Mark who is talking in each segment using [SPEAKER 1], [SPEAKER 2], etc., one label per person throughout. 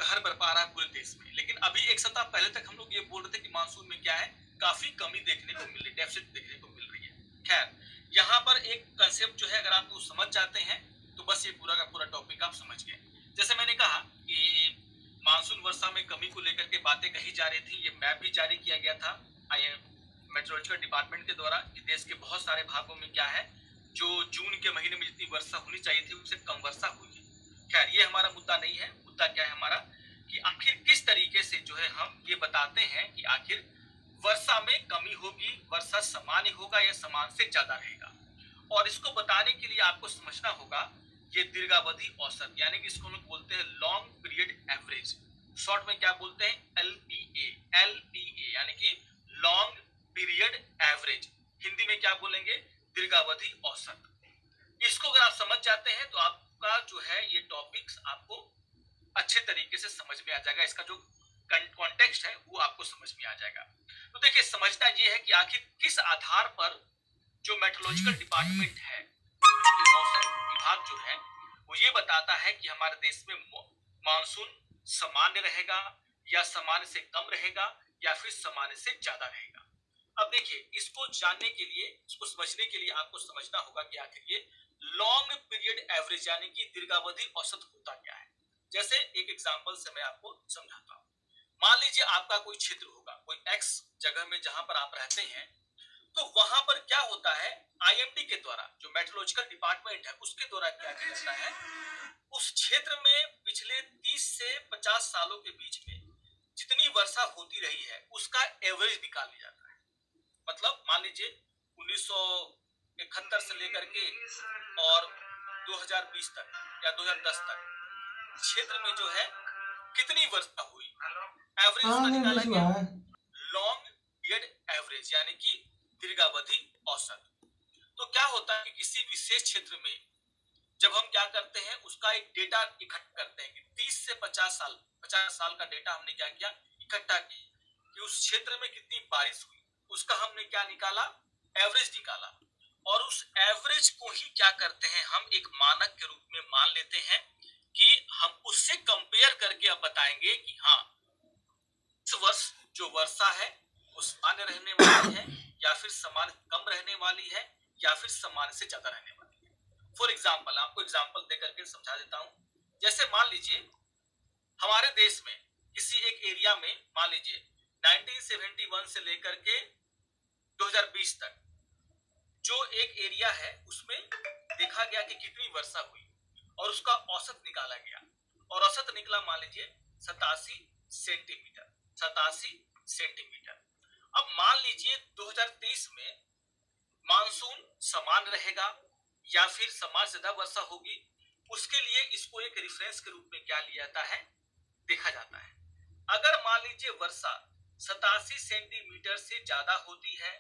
[SPEAKER 1] कहर बरपा रहा है पूरे देश में। लेकिन अभी एक सप्ताह पहले तक हम लोग ये बोल रहे थे कि मानसून में क्या है, काफी कमी देखने को मिल रही है, डेफिसिट देखने को मिल रही है। खैर, यहाँ पर एक कंसेप्ट जो है अगर आप वो समझ जाते हैं तो बस ये पूरा का पूरा टॉपिक आप समझ गए। जैसे मैंने कहा कि मानसून वर्षा में कमी को लेकर के बातें कही जा रही थी, ये मैप भी जारी किया गया था मेट्रोलॉजिकल डिपार्टमेंट के द्वारा कि देश के बहुत सारे भागों में क्या है, जो जून के महीने में जितनी वर्षा होनी चाहिए थी उससे कम वर्षा हुई है। खैर, ये हमारा मुद्दा नहीं है। मुद्दा क्या है हमारा कि आखिर किस तरीके से जो है हम ये बताते हैं कि आखिर वर्षा में कमी होगी, वर्षा सामान्य होगा या समान से ज्यादा रहेगा। और इसको बताने के लिए आपको समझना होगा ये दीर्घावधि औसत, यानी कि इसको हम लोग बोलते हैं लॉन्ग पीरियड एवरेज, शॉर्ट में क्या बोलते हैं एलपीए। एलपीए यानी कि लॉन्ग पीरियड एवरेज, हिंदी में क्या बोलेंगे, दीर्घावधि औसत। इसको अगर आप समझ जाते हैं तो आपका जो है ये टॉपिक्स आपको अच्छे तरीके से समझ में आ जाएगा, इसका जो कॉन्टेक्स्ट है वो आपको समझ में आ जाएगा। तो देखिए, समझना ये है कि आखिर किस आधार पर जो मेट्रोलॉजिकल डिपार्टमेंट है, मौसम विभाग जो है, वो ये बताता है कि हमारे देश में मानसून सामान्य रहेगा या सामान्य से कम रहेगा या फिर सामान्य से ज्यादा रहेगा। अब देखिए, इसको जानने के लिए, इसको समझने के लिए आपको समझना होगा कि आखिर ये लॉन्ग पीरियड एवरेज यानी कि दीर्घावधि औसत होता क्या है। जैसे एक एग्जांपल से मैं आपको समझाता हूँ। मान लीजिए आपका कोई क्षेत्र होगा, कोई एक्स जगह में जहां पर आप रहते हैं, तो वहां पर क्या होता है, आईएमडी के द्वारा, जो मेट्रोलॉजिकल डिपार्टमेंट है उसके द्वारा क्या किया जाता है, उस क्षेत्र में पिछले 30 से 50 सालों के बीच में जितनी वर्षा होती रही है उसका एवरेज निकाल लिया जाता है। मतलब मान लीजिए 1971 से लेकर के और 2020 तक या 2010 तक क्षेत्र में जो है कितनी वर्षा हुई, एवरेज उसका निकाला गया, लॉन्ग पीरियड एवरेज यानी कि दीर्घावधि औसत। तो क्या होता है कि किसी विशेष क्षेत्र में जब हम क्या करते हैं, उसका एक डेटा इकट्ठा करते हैं कि 30 से 50 साल का डेटा हमने क्या किया, इकट्ठा किया कि उस क्षेत्र में कितनी बारिश हुई, उसका हमने क्या निकाला, एवरेज निकाला। और उस एवरेज को ही क्या करते हैं, हम एक मानक के रूप में मान लेते हैं कि हम उससे कंपेयर करके अब बताएंगे कि हाँ, इस वर्ष जो वर्षा है वो सामान्य रहने वाली है या फिर सामान्य कम रहने वाली है या फिर सामान्य से ज्यादा रहने वाली है। फॉर एग्जाम्पल, आपको एग्जाम्पल देकर के समझा देता हूं। जैसे मान लीजिए हमारे देश में किसी एक एरिया में, मान लीजिए 1971 से लेकर के 2020 तक जो एक एरिया है उसमें देखा गया कि कितनी वर्षा हुई और उसका औसत निकाला गया, और औसत निकला मान लीजिए 87 सेंटीमीटर। 87 सेंटीमीटर। अब मान लीजिए 2023 में मानसून समान रहेगा या फिर समान से ज्यादा वर्षा होगी, उसके लिए इसको एक रेफरेंस के रूप में क्या लिया जाता है, देखा जाता है। अगर मान लीजिए वर्षा 87 सेंटीमीटर से ज्यादा होती है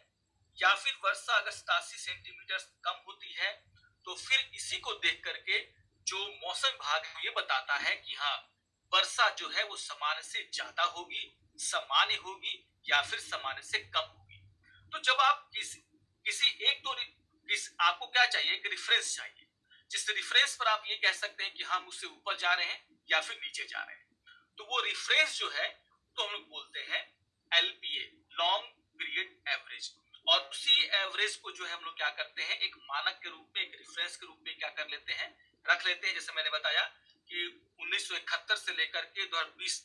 [SPEAKER 1] या फिर वर्षा अगर 87 सेंटीमीटर कम होती है, तो फिर इसी को देख करके जो मौसम विभाग ये बताता है कि हाँ, वर्षा जो है वो सामान्य से ज्यादा होगी, सामान्य होगी या फिर सामान्य से कम होगी। तो जब आप किसी एक तो आपको क्या चाहिए, एक रेफरेंस चाहिए, जिस रेफरेंस पर आप ये कह सकते हैं कि हम उससे ऊपर जा रहे हैं या फिर नीचे जा रहे हैं। तो वो रेफरेंस जो है तो हम लोग बोलते हैं एलपीए, लॉन्ग पीरियड एवरेज। और उसी एवरेज को जो है हम लोग क्या करते हैं, एक मानक के रूप में, एक रेफरेंस के रूप में क्या कर लेते हैं, रख लेते हैं। जैसे मैंने बताया कि 1971 से लेकर के 2020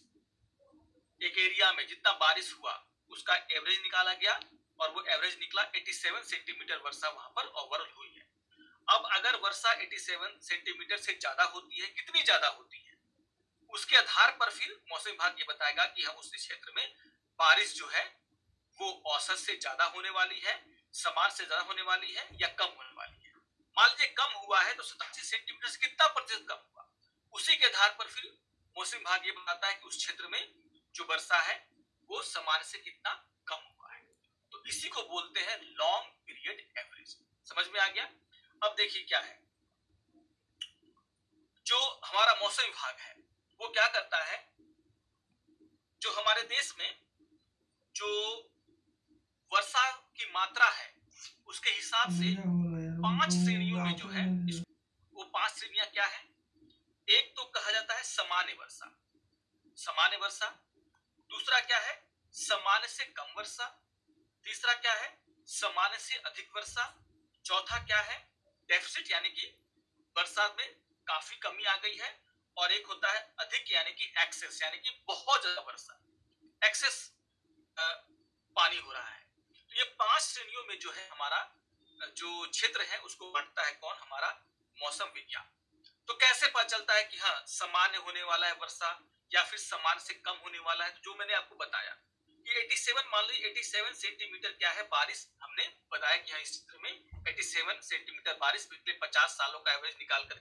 [SPEAKER 1] एक एरिया में जितना बारिश हुआ उसका एवरेज निकाला गया और वो एवरेज निकला 87 सेंटीमीटर वर्षा वहां पर ओवरऑल हुई है। अब अगर वर्षा 87 सेंटीमीटर से ज्यादा होती है, कितनी ज्यादा होती है, उसके आधार पर फिर मौसम विभाग ये बताएगा कि हम उस क्षेत्र में बारिश जो है वो औसत से ज्यादा होने वाली है, समान से ज्यादा होने वाली है या कम होने वाली है। मान लीजिए कम हुआ है तो 87 सेंटीमीटर से कितना प्रतिशत कम हुआ, उसी के आधार पर फिर मौसम विभाग ये बताता है कि उस क्षेत्र में जो वर्षा है वो समान से कितना कम हुआ है। तो इसी को बोलते हैं लॉन्ग पीरियड एवरेज। समझ में आ गया। अब देखिए क्या है, जो हमारा मौसम विभाग है वो क्या करता है, जो हमारे देश में जो वर्षा की मात्रा है उसके हिसाब से 5 श्रेणियों में जो है, वो 5 श्रेणियां क्या है, एक तो कहा जाता है सामान्य वर्षा, सामान्य वर्षा, दूसरा क्या है सामान्य से कम वर्षा, तीसरा क्या है सामान्य से अधिक वर्षा, चौथा क्या है डेफिसिट यानी कि वर्षा में काफी कमी आ गई है, और एक होता है अधिक यानी कि एक्सेस यानी कि बहुत ज्यादा वर्षा, एक्सेस पानी हो रहा है। तो ये 5 श्रेणियों में जो है हमारा जो क्षेत्र है उसको बांटता है कौन, हमारा मौसम विज्ञान। तो कैसे पता चलता है कि हाँ सामान्य होने वाला है वर्षा या फिर सामान्य से कम होने वाला है, तो जो मैंने आपको बताया कि 87 मान लीजिए 87 सेंटीमीटर क्या है बारिश, हमने बताया कि हाँ इस क्षेत्र में 87 सेंटीमीटर बारिश पिछले 50 सालों का एवरेज निकाल कर